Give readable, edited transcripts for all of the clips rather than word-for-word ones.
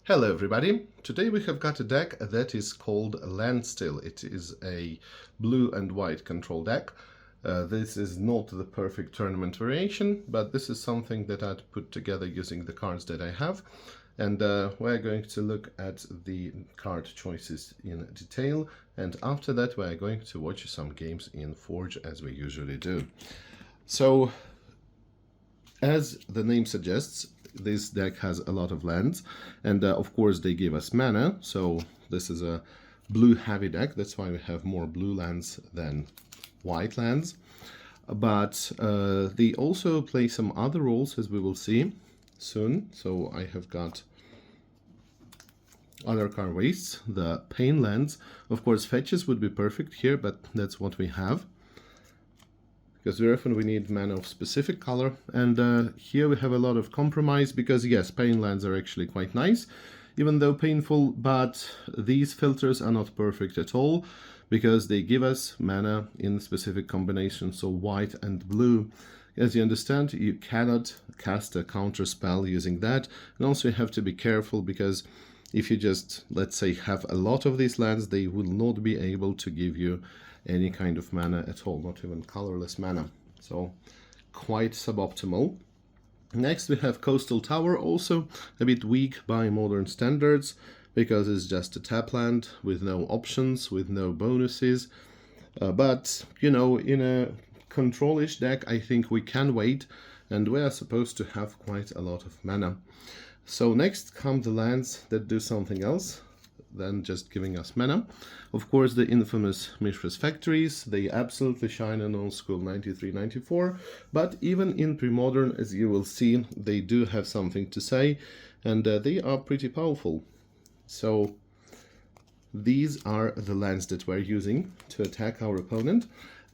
Hello everybody! Today we have got a deck that is called Landstill. It is a blue and white control deck. This is not the perfect tournament variation, but this is something that I'd put together using the cards that I have. And we're going to look at the card choices in detail, and after that we're going to watch some games in Forge as we usually do. So, as the name suggests, this deck has a lot of lands, and of course they give us mana, so this is a blue heavy deck. That's why we have more blue lands than white lands. But they also play some other roles, as we will see soon. So I have got other card wastes, the pain lands. Of course fetches would be perfect here, but that's what we have, because very often we need mana of specific color, and here we have a lot of compromise, because yes, pain lands are actually quite nice, even though painful, but these filters are not perfect at all, because they give us mana in specific combinations, so white and blue. As you understand, you cannot cast a counter spell using that, and also you have to be careful, because if you just, let's say, have a lot of these lands, they will not be able to give you any kind of mana at all, not even colorless mana. So quite suboptimal. Next we have Coastal Tower, also a bit weak by modern standards, because it's just a tap land with no options, with no bonuses. But, you know, in a control-ish deck, I think we can wait, and we are supposed to have quite a lot of mana. So next come the lands that do something else than just giving us mana. Of course, the infamous Mishra's Factories, they absolutely shine in old school 93-94, but even in Premodern, as you will see, they do have something to say, and they are pretty powerful. So these are the lands that we're using to attack our opponent.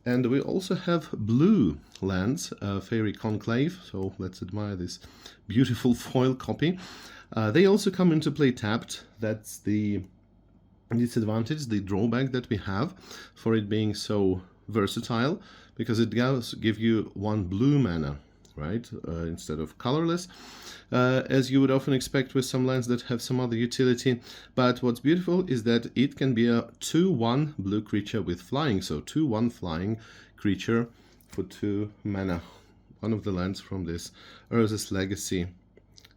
And we also have blue lands, Faerie Conclave, so let's admire this beautiful foil copy. They also come into play tapped. That's the disadvantage, the drawback that we have for it being so versatile, because it does give you one blue mana, right, instead of colorless, as you would often expect with some lands that have some other utility. But what's beautiful is that it can be a 2/1 blue creature with flying, so 2/1 flying creature for 2 mana. One of the lands from this Urza's Legacy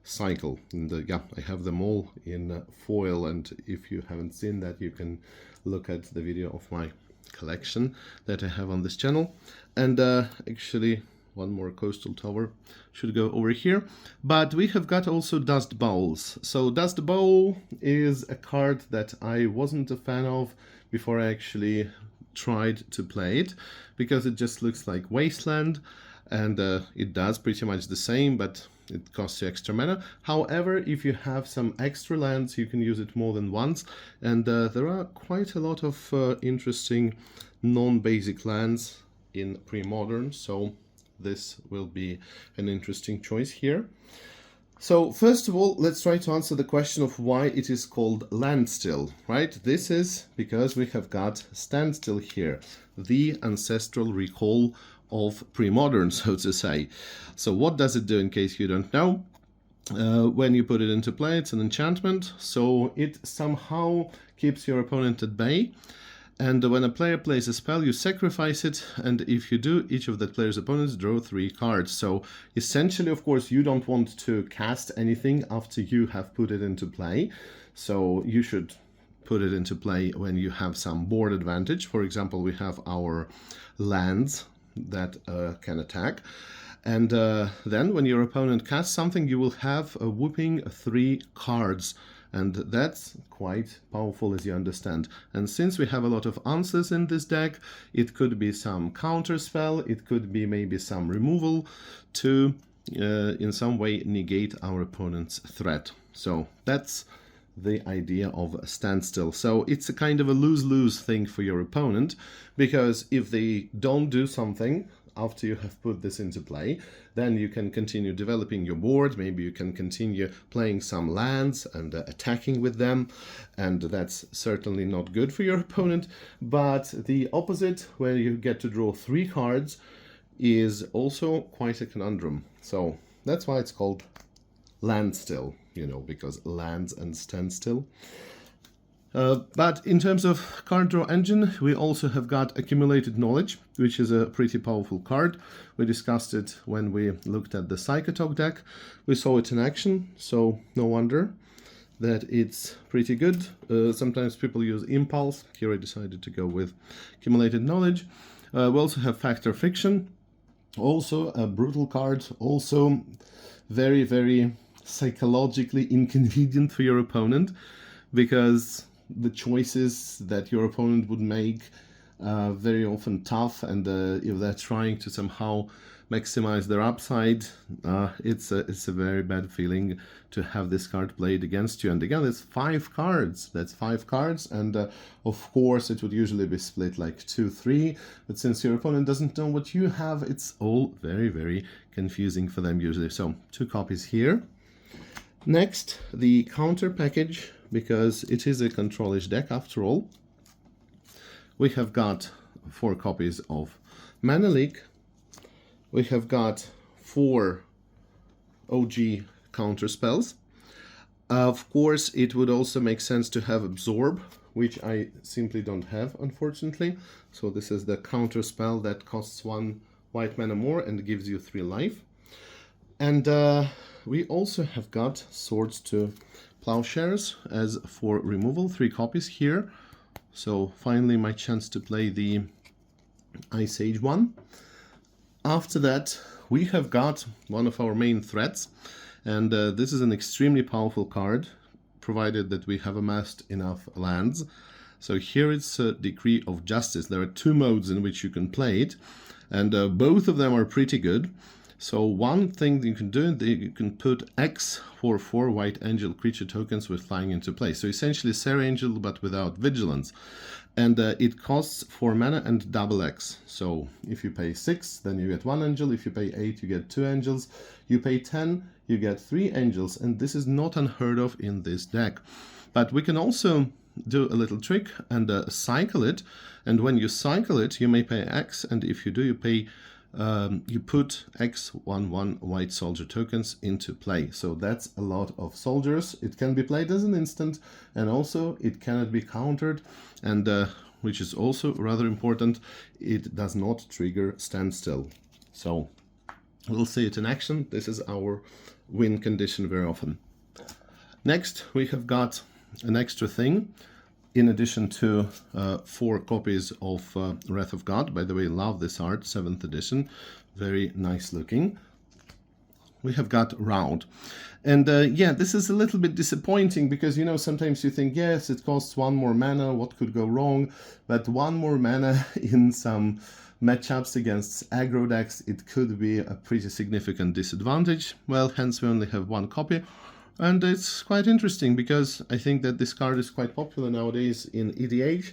cycle, and yeah, I have them all in foil, and if you haven't seen that, you can look at the video of my collection that I have on this channel. And actually one more Coastal Tower should go over here. But we have got also Dust Bowls. So Dust Bowl is a card that I wasn't a fan of before I actually tried to play it, because it just looks like Wasteland, and it does pretty much the same, but it costs you extra mana. However, if you have some extra lands, you can use it more than once, and there are quite a lot of interesting non-basic lands in Premodern, so this will be an interesting choice here. So first of all, let's try to answer the question of why it is called Landstill, right? This is because we have got Standstill here, the Ancestral Recall of Premodern, so to say. So what does it do, in case you don't know? When you put it into play, it's an enchantment, so it somehow keeps your opponent at bay. And when a player plays a spell, you sacrifice it, and if you do, each of that player's opponents draw 3 cards. So essentially, of course, you don't want to cast anything after you have put it into play. So you should put it into play when you have some board advantage. For example, we have our lands that can attack. And then when your opponent casts something, you will have a whooping 3 cards. And that's quite powerful, as you understand. And since we have a lot of answers in this deck, it could be some counter spell, it could be maybe some removal to in some way negate our opponent's threat. So that's the idea of Standstill. So it's a kind of a lose-lose thing for your opponent, because if they don't do something after you have put this into play, then you can continue developing your board, maybe you can continue playing some lands and attacking with them, and that's certainly not good for your opponent. But the opposite, where you get to draw 3 cards, is also quite a conundrum. So that's why it's called Landstill. you know, because lands and standstill. But in terms of card draw engine, we also have got Accumulated Knowledge, which is a pretty powerful card. We discussed it when we looked at the Psychotalk deck. We saw it in action, so no wonder that it's pretty good. Sometimes people use Impulse. Here I decided to go with Accumulated Knowledge. We also have Fact or Fiction, also a brutal card, also very, very psychologically inconvenient for your opponent, because the choices that your opponent would make very often tough, and if they're trying to somehow maximize their upside, it's a very bad feeling to have this card played against you. And again, it's 5 cards. That's 5 cards, and of course it would usually be split like 2-3, but since your opponent doesn't know what you have, it's all very, very confusing for them usually. So 2 copies here. Next, the counter package, because it is a control-ish deck after all. We have got 4 copies of Mana Leak. We have got 4 OG counter spells. Of course, it would also make sense to have Absorb, which I simply don't have, unfortunately. So this is the counter spell that costs 1 white mana more and gives you 3 life. And we also have got Swords to Plowshares as for removal, 3 copies here. So finally my chance to play the Ice Age one. After that we have got one of our main threats, and this is an extremely powerful card, provided that we have amassed enough lands. So here it's a Decree of Justice. There are 2 modes in which you can play it, and both of them are pretty good. So one thing that you can do, you can put X for 4 white angel creature tokens with flying into play. So essentially Serra Angel, but without vigilance. And it costs 4 mana and double X. So if you pay 6, then you get 1 angel. If you pay 8, you get 2 angels. You pay 10, you get 3 angels. And this is not unheard of in this deck. But we can also do a little trick and cycle it. And when you cycle it, you may pay X. And if you do, you pay you put X11 white soldier tokens into play. So that's a lot of soldiers. It can be played as an instant, and also it cannot be countered, and which is also rather important, it does not trigger Standstill. So we'll see it in action. This is our win condition very often. Next we have got an extra thing. In addition to 4 copies of Wrath of God. By the way, love this art, 7th edition, very nice looking. We have got Round. And yeah, this is a little bit disappointing, because, you know, sometimes you think, yes, it costs 1 more mana, what could go wrong? But 1 more mana in some matchups against aggro decks, it could be a pretty significant disadvantage. Well, hence we only have 1 copy. And it's quite interesting, because I think that this card is quite popular nowadays in EDH,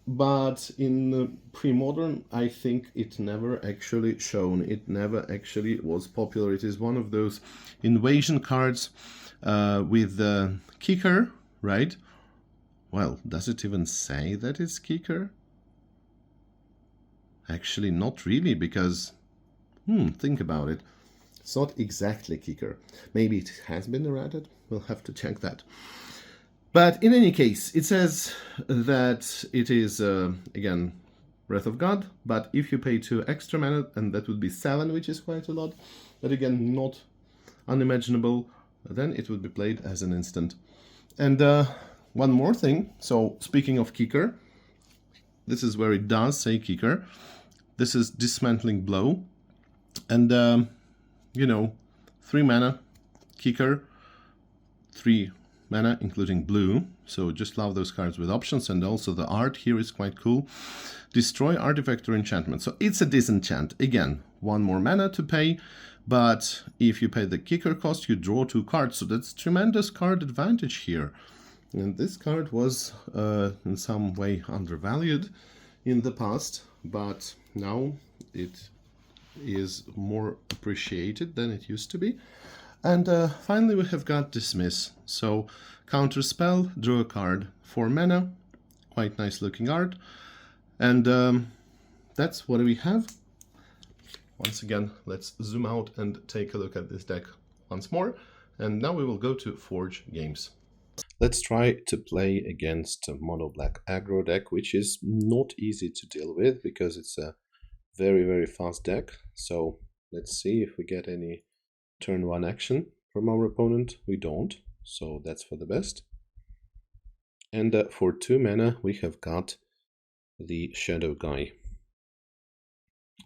but in Premodern I think it never actually shone. It never actually was popular. It is one of those invasion cards with kicker, right? Well, does it even say that it's kicker? Actually, not really, because think about it. It's not exactly kicker. Maybe it has been errated. We'll have to check that. But in any case, it says that it is, again, Wrath of God. But if you pay 2 extra mana, and that would be 7, which is quite a lot, but again, not unimaginable, then it would be played as an instant. And one more thing. So speaking of kicker, this is where it does say kicker. This is Dismantling Blow. And you know, 3 mana, kicker, 3 mana, including blue. So just love those cards with options, and also the art here is quite cool. Destroy artifact or enchantment. So it's a disenchant. Again, 1 more mana to pay, but if you pay the kicker cost, you draw 2 cards. So that's tremendous card advantage here. And this card was in some way undervalued in the past, but now it is more appreciated than it used to be. And finally we have got Dismiss. So counter spell, draw a card, 4 mana, quite nice looking art. And that's what we have. Once again, let's zoom out and take a look at this deck once more. And now we will go to Forge Games. Let's try to play against a mono black aggro deck, which is not easy to deal with because it's a very, very fast deck. So let's see if we get any turn 1 action from our opponent. We don't, so that's for the best. And for 2 mana, we have got the Shadow Guy.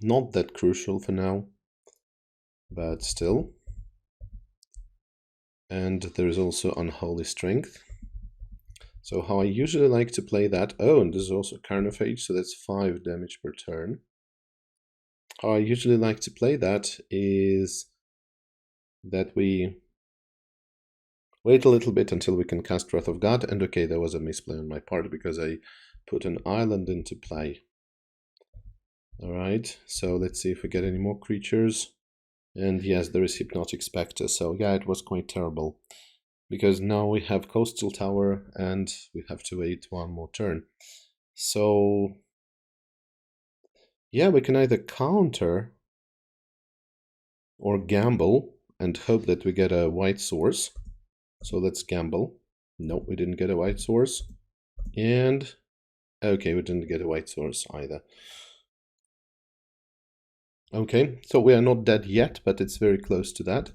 Not that crucial for now, but still. And there's also Unholy Strength. So how I usually like to play that... Oh, and there's also Carnophage, so that's 5 damage per turn. How I usually like to play that is that we wait a little bit until we can cast Wrath of God. And okay, there was a misplay on my part because I put an island into play. Alright, so let's see if we get any more creatures. And yes, there is Hypnotic Spectre, so yeah, it was quite terrible. Because now we have Coastal Tower and we have to wait 1 more turn. So yeah, we can either counter or gamble and hope that we get a white source. So let's gamble. Nope, we didn't get a white source. And okay, we didn't get a white source either. Okay, so we are not dead yet, but it's very close to that.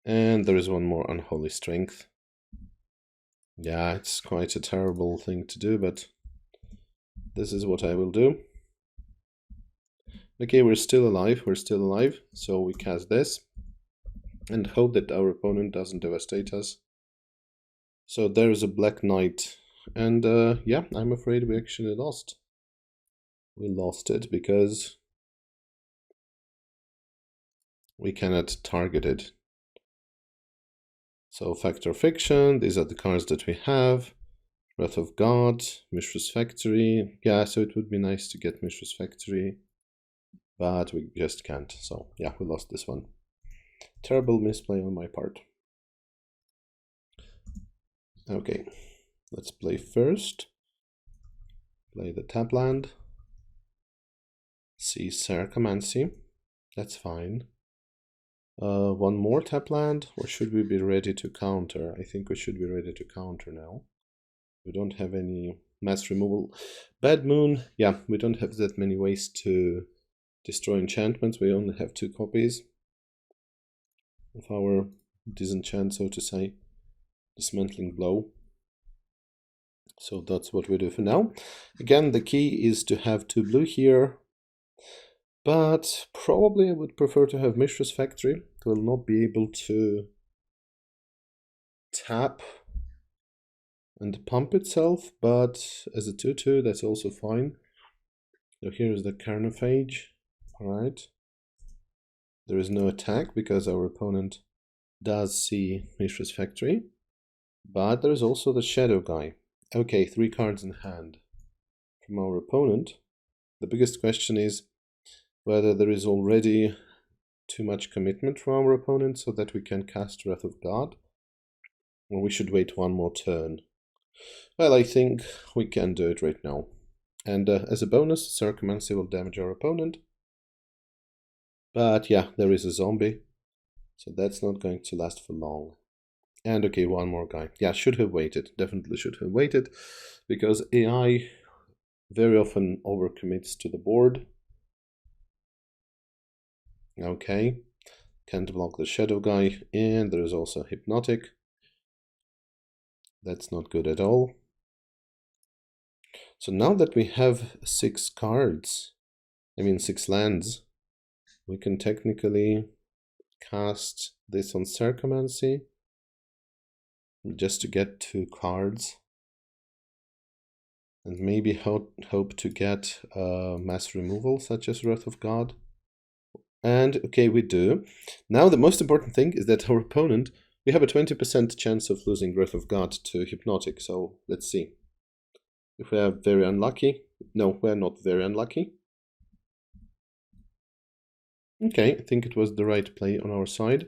And there is 1 more Unholy Strength. Yeah, it's quite a terrible thing to do, but this is what I will do. Okay, we're still alive, so we cast this and hope that our opponent doesn't devastate us. So there's a Black Knight, and yeah, I'm afraid we actually lost. We lost it because we cannot target it. So Fact or Fiction, these are the cards that we have. Wrath of God, Mishra's Factory. Yeah, so it would be nice to get Mishra's Factory, but we just can't. So yeah, we lost this one. Terrible misplay on my part. Okay, let's play first. Play the tap land. See Sarcomancy. That's fine. 1 more tap land, or should we be ready to counter? I think we should be ready to counter now. We don't have any mass removal. Bad Moon, yeah, we don't have that many ways to destroy enchantments. We only have 2 copies of our disenchant, so to say, Dismantling Blow. So that's what we do for now. Again, the key is to have 2 blue here, but probably I would prefer to have Mishra's Factory. It will not be able to tap and pump itself, but as a 2/2, that's also fine. So here's the Carnophage. Alright. There is no attack because our opponent does see Mishra's Factory. But there's also the Shadow Guy. Okay, 3 cards in hand from our opponent. The biggest question is whether there is already too much commitment from our opponent so that we can cast Wrath of God, or we should wait 1 more turn. Well, I think we can do it right now. And as a bonus, Sarcomancy will damage our opponent. But yeah, there is a zombie, so that's not going to last for long. And okay, 1 more guy. Yeah, should have waited. Definitely should have waited, because AI very often overcommits to the board. Okay, can't block the Shadow Guy, and there is also Hypnotic. That's not good at all. So now that we have 6 cards, 6 lands, we can technically cast this on Sarcomancy just to get 2 cards, and maybe hope to get mass removal such as Wrath of God. And okay, we do. Now the most important thing is that our opponent, we have a 20% chance of losing Wrath of God to Hypnotic, so let's see. If we are very unlucky, no, we're not very unlucky. Okay, I think it was the right play on our side.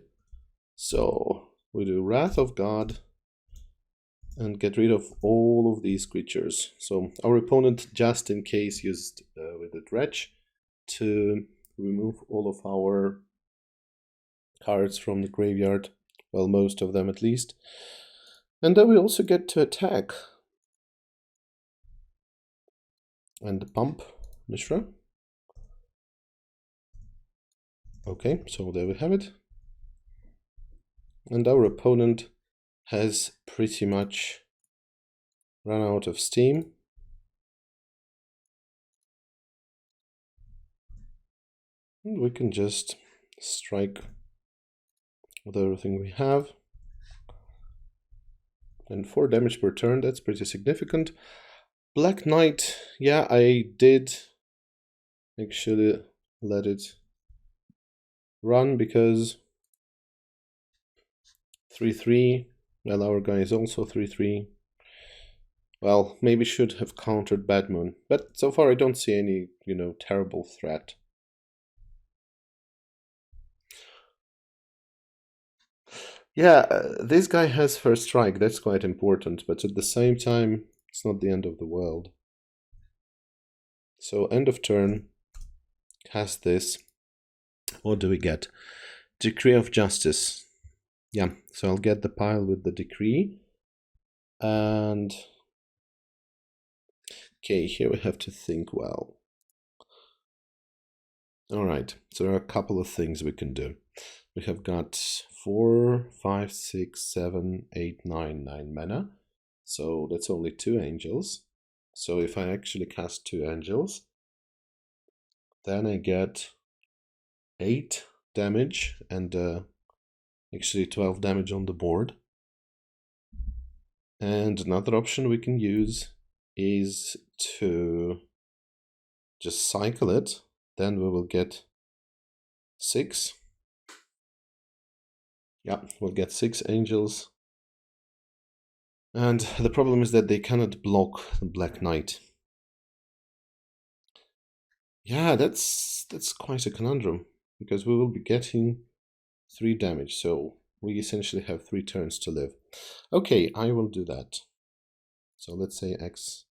So we do Wrath of God and get rid of all of these creatures. So our opponent, just in case, used with the Dredge to remove all of our cards from the graveyard. Well, most of them at least. And then we also get to attack. And pump Mishra. Okay, so there we have it. And our opponent has pretty much run out of steam. And we can just strike with everything we have. And 4 damage per turn, that's pretty significant. Black Knight, yeah, I did actually let it run because 3-3, well, our guy is also 3-3. Well, maybe should have countered Bad Moon, but so far I don't see any, terrible threat. Yeah, this guy has first strike, that's quite important, but at the same time, it's not the end of the world. So end of turn, cast this. What do we get? Decree of Justice. Yeah, so I'll get the pile with the decree. And okay, here we have to think well. Alright, so there are a couple of things we can do. We have got 4, 5, 6, 7, 8, 9 mana. So that's only 2 angels. So if I actually cast 2 angels, then I get 8 damage and actually 12 damage on the board. And another option we can use is to just cycle it. Then we will get 6. Yeah, we'll get 6 angels. And the problem is that they cannot block the Black Knight. Yeah, that's quite a conundrum, because we will be getting 3 damage, so we essentially have 3 turns to live. Okay, I will do that. So let's say X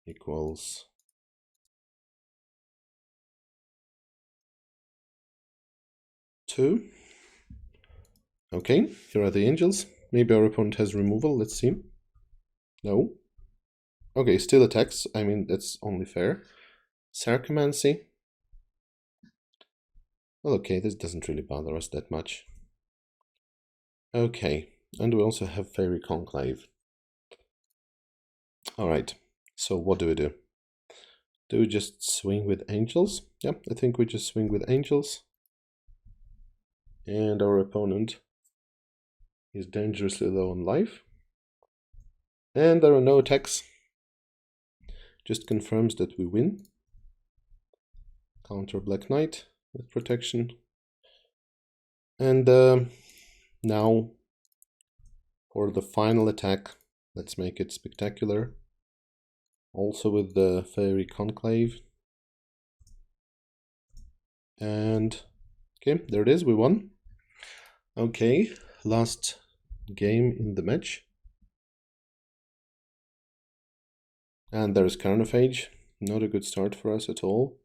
equals 2. Okay, here are the angels. Maybe our opponent has removal, let's see. No. Okay, still attacks. I mean, that's only fair. Sarcomancy. Well, okay, this doesn't really bother us that much. Okay, and we also have Faerie Conclave. Alright, so what do we do? Do we just swing with angels? Yep, I think we just swing with angels. And our opponent is dangerously low on life. And there are no attacks. Just confirms that we win. Counter Black Knight with protection. And now for the final attack, let's make it spectacular. Also with the Faerie Conclave. And okay, there it is, we won. Okay, last game in the match. And there's Carnophage. Not a good start for us at all.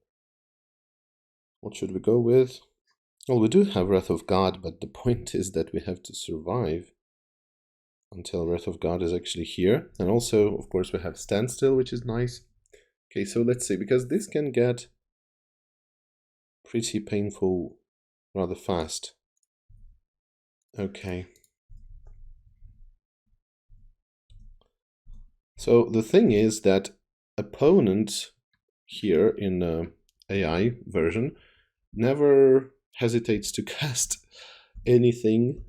What should we go with? Well, we do have Wrath of God, but the point is that we have to survive until Wrath of God is actually here. And also, of course, we have Standstill, which is nice. Okay, so let's see, because this can get pretty painful rather fast. Okay. So the thing is that opponent here in AI version never hesitates to cast anything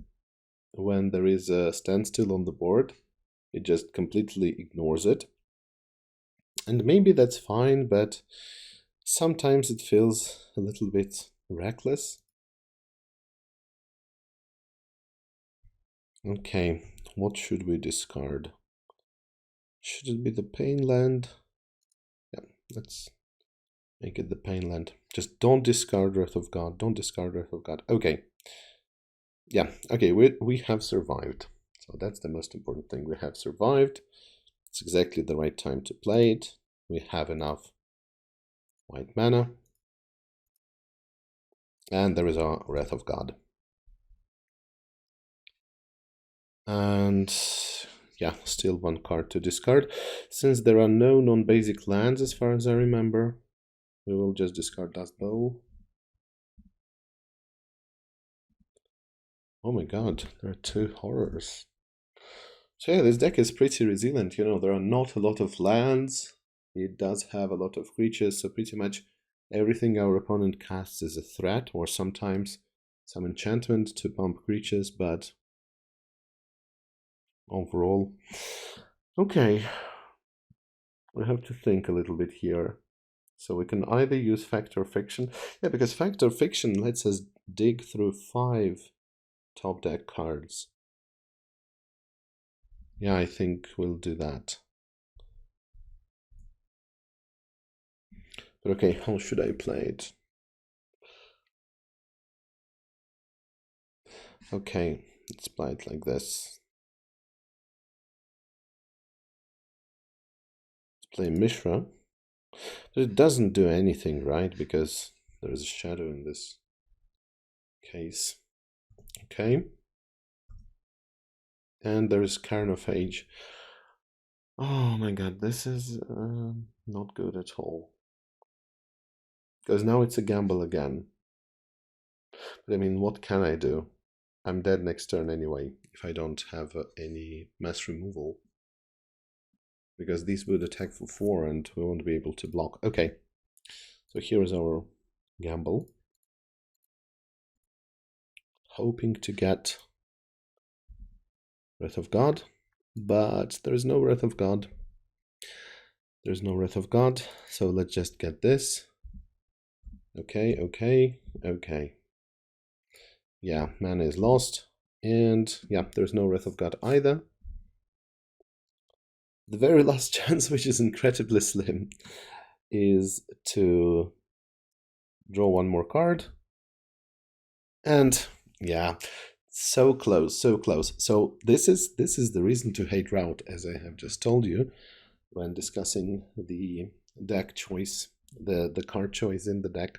when there is a standstill on the board. It just completely ignores it. And maybe that's fine, but sometimes it feels a little bit reckless. Okay, what should we discard? Should it be the Pain Land? Yeah, let's make it the Pain Land. Just don't discard Wrath of God. Don't discard Wrath of God. Okay. Yeah, okay, we have survived. So that's the most important thing. We have survived. It's exactly the right time to play it. We have enough white mana. And there is a Wrath of God. And yeah, still one card to discard. Since there are no non-basic lands as far as I remember, we will just discard Dust Bowl. Oh my god, there are 2 horrors. So yeah, this deck is pretty resilient, you know, there are not a lot of lands. It does have a lot of creatures, so pretty much everything our opponent casts is a threat, or sometimes some enchantment to pump creatures, but overall. Okay, we have to think a little bit here. So we can either use Fact or Fiction. Yeah, because Fact or Fiction lets us dig through 5 top deck cards. Yeah, I think we'll do that. But okay, how should I play it? Okay, let's play it like this. Let's play Mishra. But it doesn't do anything, right? Because there is a shadow in this case. Okay. And there is Carnophage. Oh my god, this is not good at all. Because now it's a gamble again. But I mean, what can I do? I'm dead next turn anyway, if I don't have any mass removal. Because these would attack for 4 and we won't be able to block. Okay, so here is our gamble. Hoping to get Wrath of God, but there's no Wrath of God. There's no Wrath of God, so let's just get this. Okay, okay, okay. Yeah, mana is lost, and yeah, there's no Wrath of God either. The very last chance, which is incredibly slim, is to draw 1 more card. And yeah, so close, so close. So this is the reason to hate route, as I have just told you when discussing the deck choice, the card choice in the deck.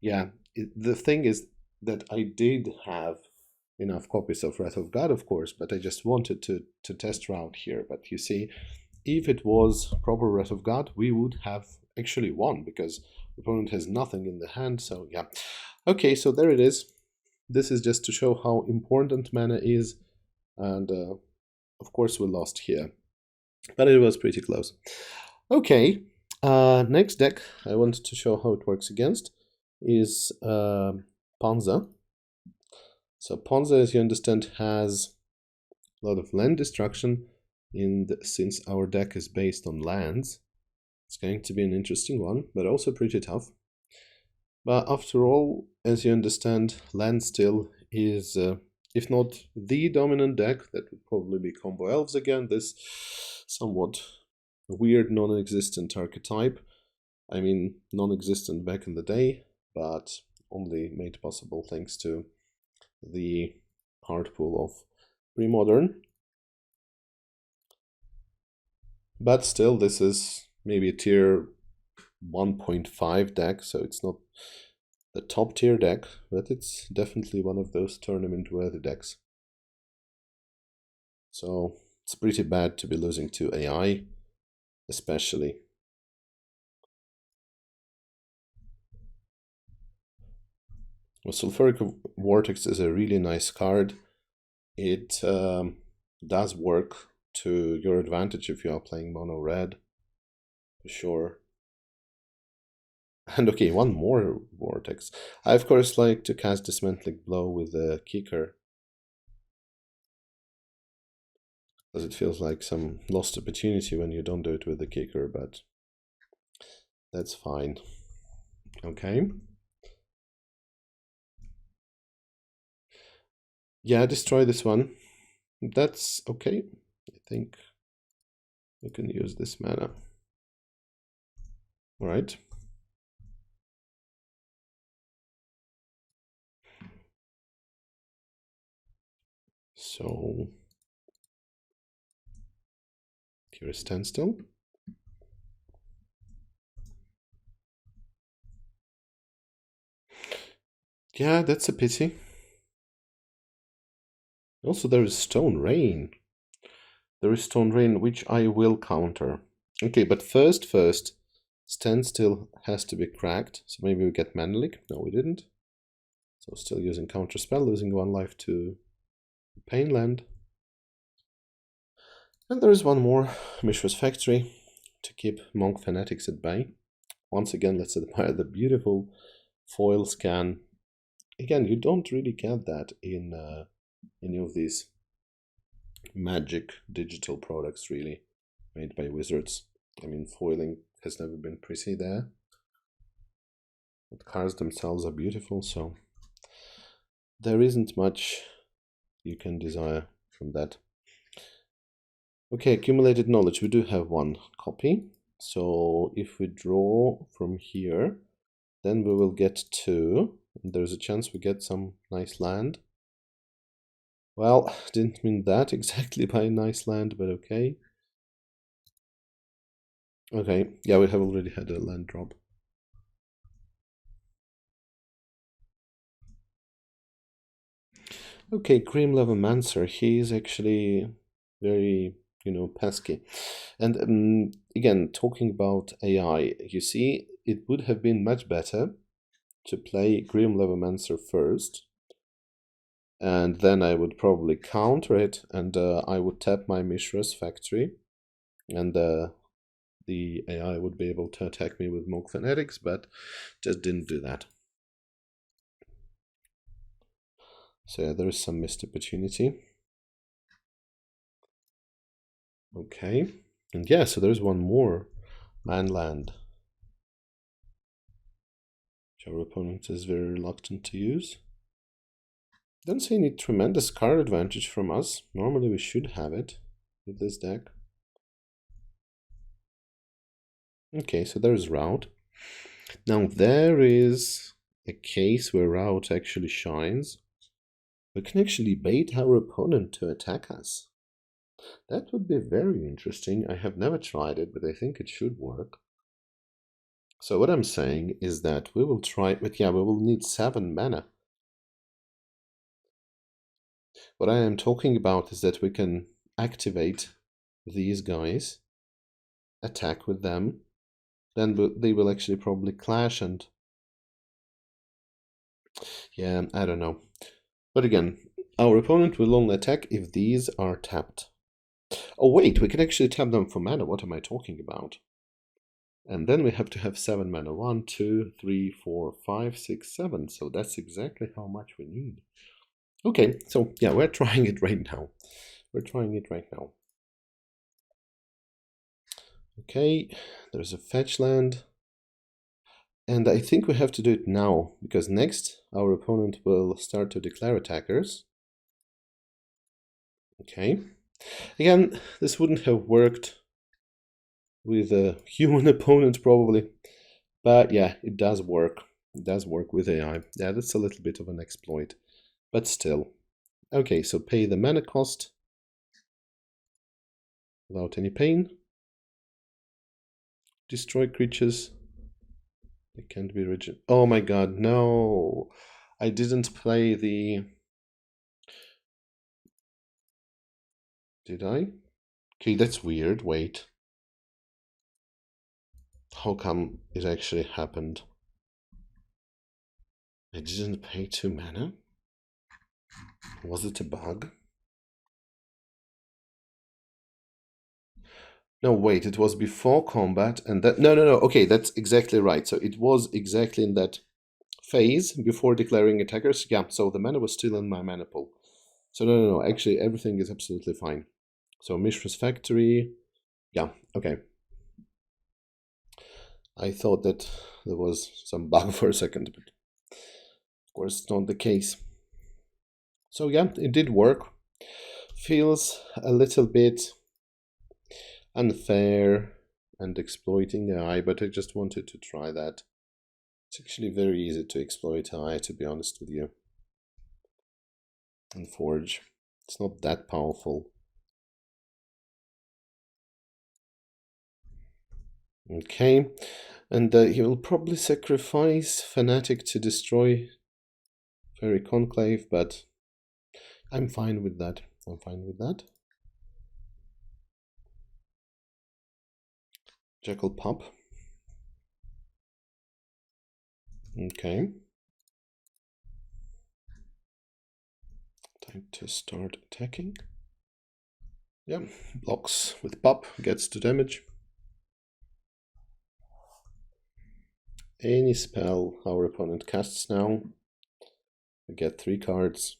Yeah, the thing is that I did have enough copies of Wrath of God, of course, but I just wanted to test route here. But you see, if it was proper Wrath of God, we would have actually won, because the opponent has nothing in the hand. So yeah, okay, so there it is. This is just to show how important mana is, and of course we lost here, but it was pretty close. Okay, next deck I want to show how it works against is Panza. So Panza, as you understand, has a lot of land destruction, since our deck is based on lands. It's going to be an interesting one, but also pretty tough. But after all, as you understand, Landstill is, if not the dominant deck, that would probably be Combo Elves again, this somewhat weird non-existent archetype. I mean, non-existent back in the day, but only made possible thanks to the card pool of Premodern. But still, this is maybe a tier 1.5 deck, so it's not the top tier deck, but it's definitely one of those tournament worthy decks. So it's pretty bad to be losing to AI, especially. Well, Sulfuric Vortex is a really nice card. It does work to your advantage if you are playing mono red, for sure. And okay, 1 more Vortex. I of course like to cast Dismantling Blow with the Kicker, because it feels like some lost opportunity when you don't do it with the Kicker, but that's fine. Okay. Yeah, destroy this one. That's okay. I think we can use this mana. All right. So here is Standstill. Yeah, that's a pity. Also, there is Stone Rain. There is Stone Rain, which I will counter. Okay, but first, Standstill has to be cracked. So maybe we get Mana Leak. No, we didn't. So still using counter spell, losing 1 life to Painland. And there is one more, Mishra's Factory, to keep Monk Fanatics at bay. Once again, let's admire the beautiful foil scan. Again, you don't really get that in any of these magic digital products, really, made by Wizards. I mean, foiling has never been pretty there. The cards themselves are beautiful, so there isn't much you can desire from that. Okay, accumulated knowledge. We do have 1 copy. So if we draw from here, then we will get 2. And there's a chance we get some nice land. Well, didn't mean that exactly by nice land, but okay. Okay, yeah, we have already had a land drop. Okay, Grim Levomancer, he is actually very, pesky. And again, talking about AI, you see, it would have been much better to play Grim Levomancer first, and then I would probably counter it, and I would tap my Mishra's Factory, and the AI would be able to attack me with Monk Fanatics, but just didn't do that. So yeah, there is some missed opportunity. Okay, and yeah, so there's one more manland, which our opponent is very reluctant to use. Don't see any tremendous card advantage from us. Normally we should have it with this deck. Okay, so there's Route. Now there is a case where Route actually shines. We can actually bait our opponent to attack us. That would be very interesting. I have never tried it, but I think it should work. So what I'm saying is that we will try, but yeah, we will need 7 mana. What I am talking about is that we can activate these guys, attack with them, then they will actually probably clash, and yeah, I don't know. But again, our opponent will only attack if these are tapped. Oh wait, we can actually tap them for mana. What am I talking about? And then we have to have 7 mana. 1, 2, 3, 4, 5, 6, 7. So that's exactly how much we need. Okay, so yeah, we're trying it right now. Okay, there's a fetch land. And I think we have to do it now, because next our opponent will start to declare attackers. Okay. Again, this wouldn't have worked with a human opponent probably, but yeah, it does work. It does work with AI. Yeah, that's a little bit of an exploit, but still. Okay, so pay the mana cost without any pain. Destroy creatures. They can't be rigid. Oh my god, no! I didn't play the... Did I? Okay, that's weird. Wait. How come it actually happened? I didn't pay 2 mana? Was it a bug? No, wait, it was before combat, and that... No, okay, that's exactly right. So it was exactly in that phase before declaring attackers. Yeah, so the mana was still in my mana pool. So no, actually everything is absolutely fine. So Mishra's Factory, yeah, okay. I thought that there was some bug for a second, but of course it's not the case. So yeah, it did work. Feels a little bit unfair and exploiting AI, but I just wanted to try that. It's actually very easy to exploit AI, to be honest with you. And Forge, it's not that powerful. Okay, and he will probably sacrifice Fanatic to destroy Faerie Conclave, but I'm fine with that. I'm fine with that. Jackal Pup. Okay. Time to start attacking. Yeah, blocks with Pup, gets the damage. Any spell our opponent casts now, we get 3 cards.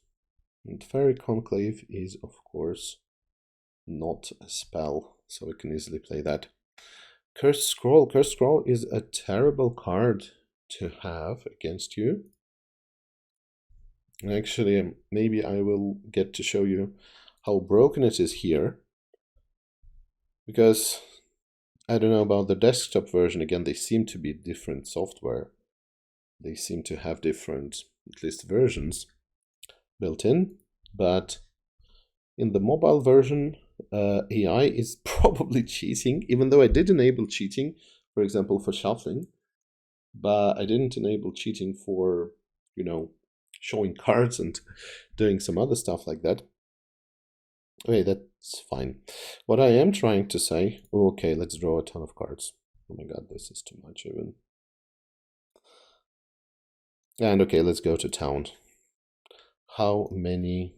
And Faerie Conclave is, of course, not a spell, so we can easily play that. Cursed Scroll. Cursed Scroll is a terrible card to have against you. Actually, maybe I will get to show you how broken it is here. Because I don't know about the desktop version. Again, they seem to be different software. They seem to have different, at least versions built in. But in the mobile version, AI is probably cheating, even though I did enable cheating, for example, for shuffling. But I didn't enable cheating for, you know, showing cards and doing some other stuff like that. Okay, that's fine. What I am trying to say, okay, let's draw a ton of cards. Oh my god, this is too much even. And okay, let's go to town. How many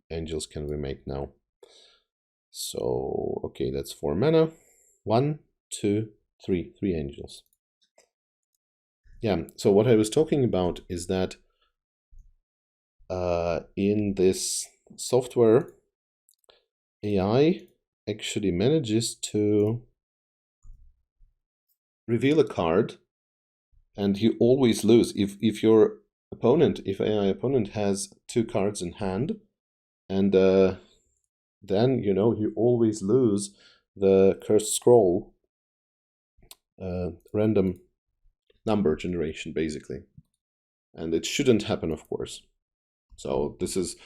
angels can we make now? So, okay, that's 4 mana. 1, 2, 3. 3 angels. Yeah, so what I was talking about is that in this software, AI actually manages to reveal a card, and you always lose if your opponent, if AI opponent has 2 cards in hand, and then you always lose the Cursed Scroll random number generation basically, and it shouldn't happen, of course. So this is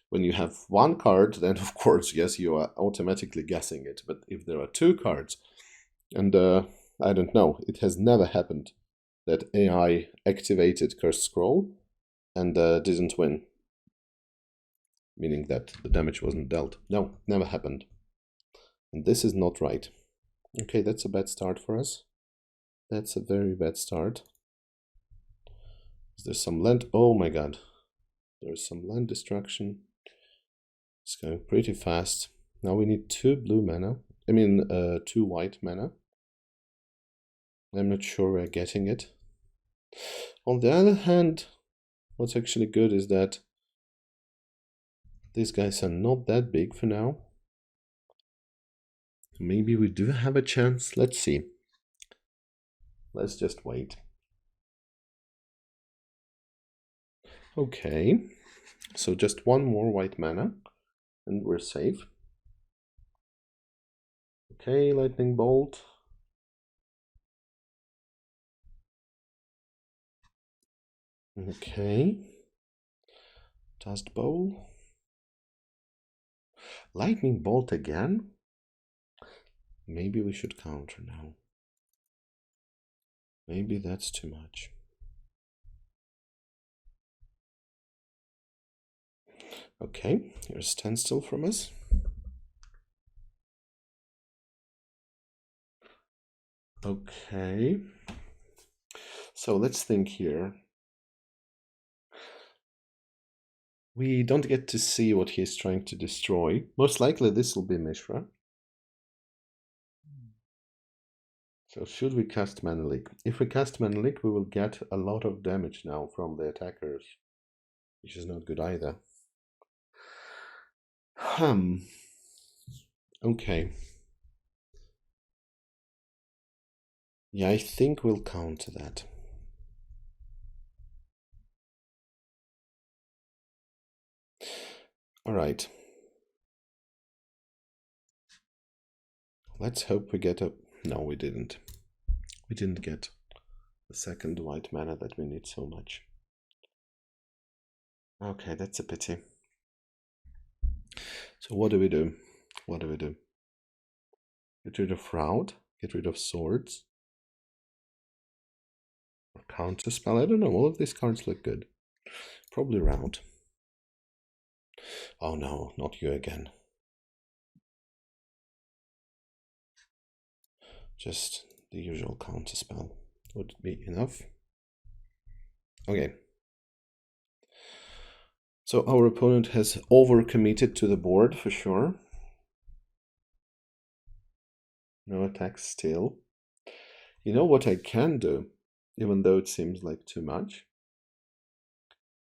when you have 1 card, then of course, yes, you are automatically guessing it. But if there are 2 cards, and I don't know, it has never happened that AI activated Cursed Scroll and didn't win, meaning that the damage wasn't dealt. No, never happened. And this is not right. Okay, that's a bad start for us. That's a very bad start. Is there some land? Oh my god. There's some land destruction. It's going pretty fast. Now we need 2 blue mana. I mean, 2 white mana. I'm not sure we're getting it. On the other hand, what's actually good is that these guys are not that big for now. Maybe we do have a chance. Let's see. Let's just wait. Okay, so just 1 more white mana and we're safe. Okay, lightning bolt. Okay. Dust bowl. Lightning bolt again? Maybe we should counter now. Maybe that's too much. Okay, here's Standstill from us. Okay. So let's think here. We don't get to see what he's trying to destroy. Most likely this will be Mishra. So should we cast Mana Leak? If we cast Mana Leak, we will get a lot of damage now from the attackers, which is not good either. Okay. Yeah, I think we'll counter that. All right. Let's hope we get a... No, we didn't. We didn't get the second white mana that we need so much. Okay, that's a pity. So what do we do? What do we do? Get rid of Fraud? Get rid of Swords? Or Counterspell? I don't know. All of these cards look good. Probably round. Oh no, not you again. Just the usual counter spell. Would it be enough? Okay. So our opponent has overcommitted to the board for sure. No attacks still. You know what I can do, even though it seems like too much?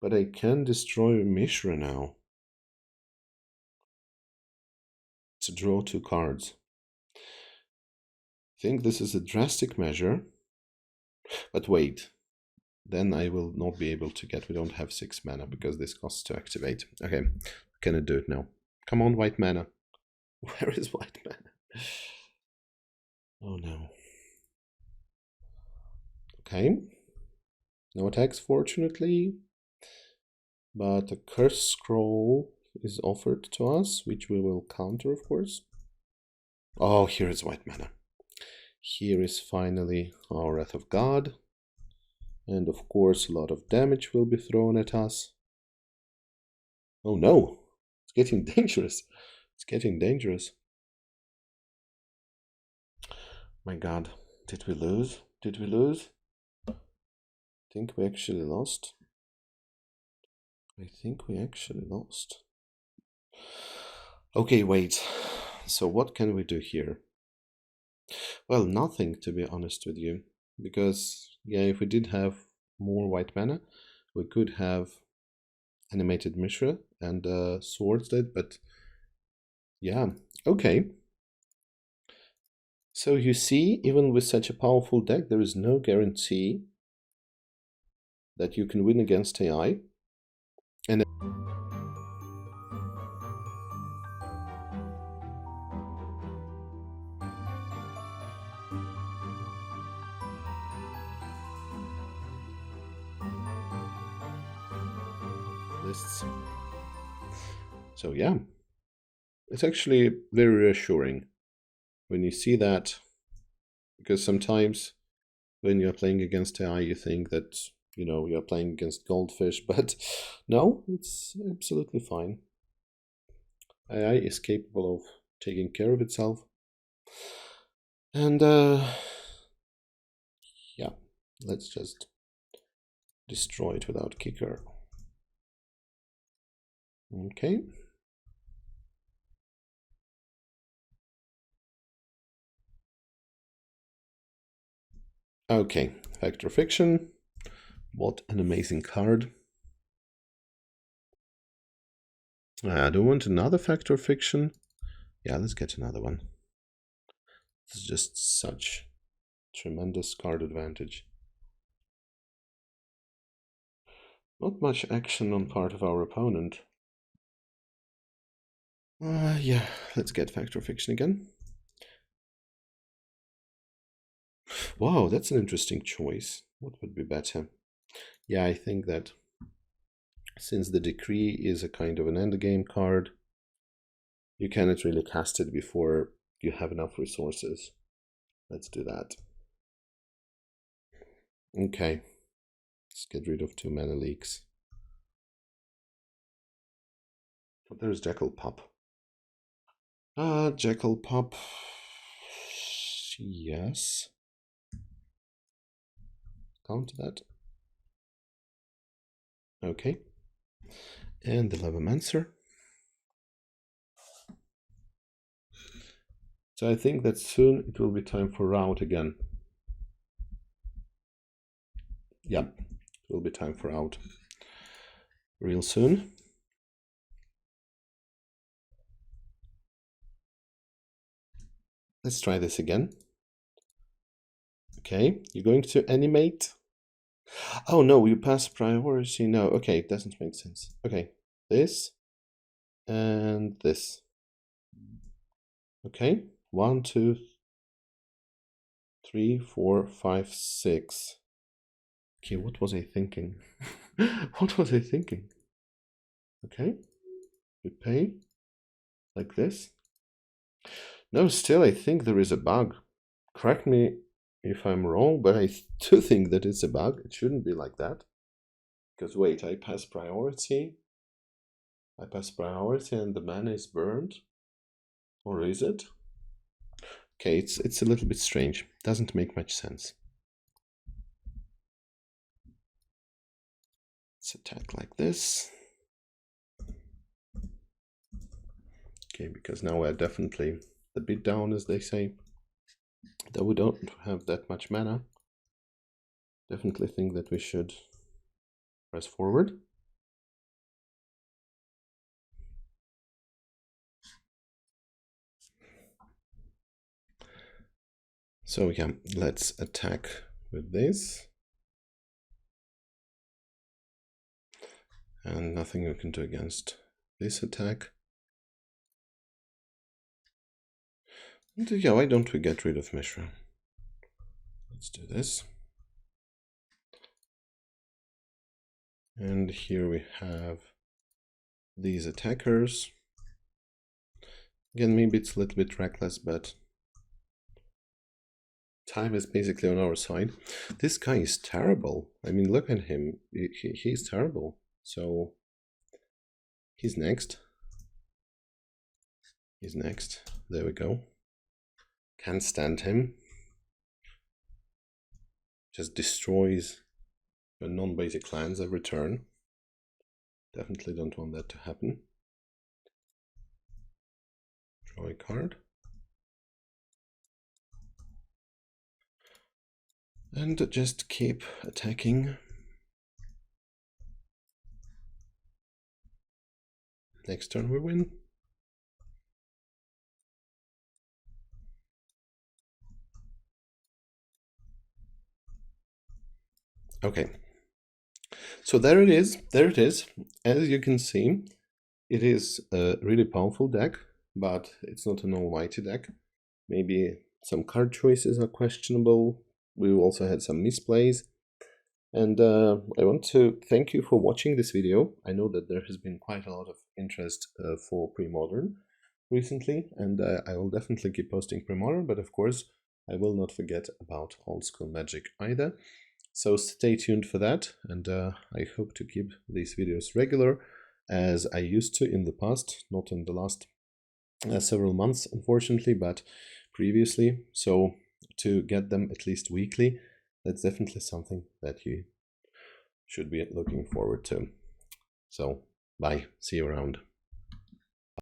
But I can destroy Mishra now to draw 2 cards. I think this is a drastic measure. But wait, then I will not be able to get, we don't have 6 mana because this costs to activate. Okay, can I do it now? Come on, white mana. Where is white mana? Oh no. Okay. No attacks, fortunately. But a curse scroll is offered to us, which we will counter, of course. Oh, here is white mana. Here is finally our Wrath of God. And of course, a lot of damage will be thrown at us. Oh no! It's getting dangerous. It's getting dangerous. My god. Did we lose? Did we lose? I think we actually lost. I think we actually lost. Okay, wait. So what can we do here? Well, nothing, to be honest with you. Because, yeah, if we did have more white mana, we could have animated Mishra and Swords Dead, but yeah, okay. So you see, even with such a powerful deck, there is no guarantee that you can win against AI. And lists. So yeah, it's actually very reassuring when you see that, because sometimes when you're playing against AI, you think that, you know, you're playing against goldfish, but no, it's absolutely fine. AI is capable of taking care of itself. And yeah, let's just destroy it without kicker. Okay. Okay, Factor Fiction. What an amazing card. I don't want another Factor Fiction. Yeah, let's get another one. It's just such tremendous card advantage. Not much action on part of our opponent. Yeah, let's get Factor Fiction again. Wow, that's an interesting choice. What would be better? Yeah, I think that since the Decree is a kind of an endgame card, you cannot really cast it before you have enough resources. Let's do that. Okay, let's get rid of 2 mana leaks. But there's Jackal Pup. Jackal Pup. Yes. Count that. Okay. And the Levomancer. So I think that soon it will be time for out again. Yeah, it will be time for out real soon. Let's try this again. Okay, you're going to animate. Oh no, you pass priority. No, okay, it doesn't make sense. Okay, this and this. Okay, 1, 2, 3, 4, 5, 6. Okay, what was I thinking? What was I thinking? Okay, we pay like this. No, still, I think there is a bug. Correct me if I'm wrong, but I do think that it's a bug. It shouldn't be like that. Because wait, I pass priority. I pass priority and the mana is burned. Or is it? Okay, it's a little bit strange. Doesn't make much sense. Let's attack like this. Okay, because now we're definitely a bit down, as they say. Though we don't have that much mana. Definitely think that we should press forward. So yeah, let's attack with this. And nothing we can do against this attack. And yeah, why don't we get rid of Mishra? Let's do this. And here we have these attackers. Again, maybe it's a little bit reckless, but time is basically on our side. This guy is terrible. I mean, look at him. He's terrible. So he's next. He's next. There we go. Can't stand him. Just destroys your non-basic lands every turn. Definitely don't want that to happen. Draw a card. And just keep attacking. Next turn we win. Okay. So there it is. There it is. As you can see, it is a really powerful deck, but it's not an almighty deck. Maybe some card choices are questionable. We also had some misplays. And I want to thank you for watching this video. I know that there has been quite a lot of interest for Premodern recently, and I will definitely keep posting Premodern, but of course I will not forget about old school Magic either. So stay tuned for that, and I hope to keep these videos regular as I used to in the past, not in the last several months unfortunately, but previously. So to get them at least weekly, that's definitely something that you should be looking forward to. So bye, see you around.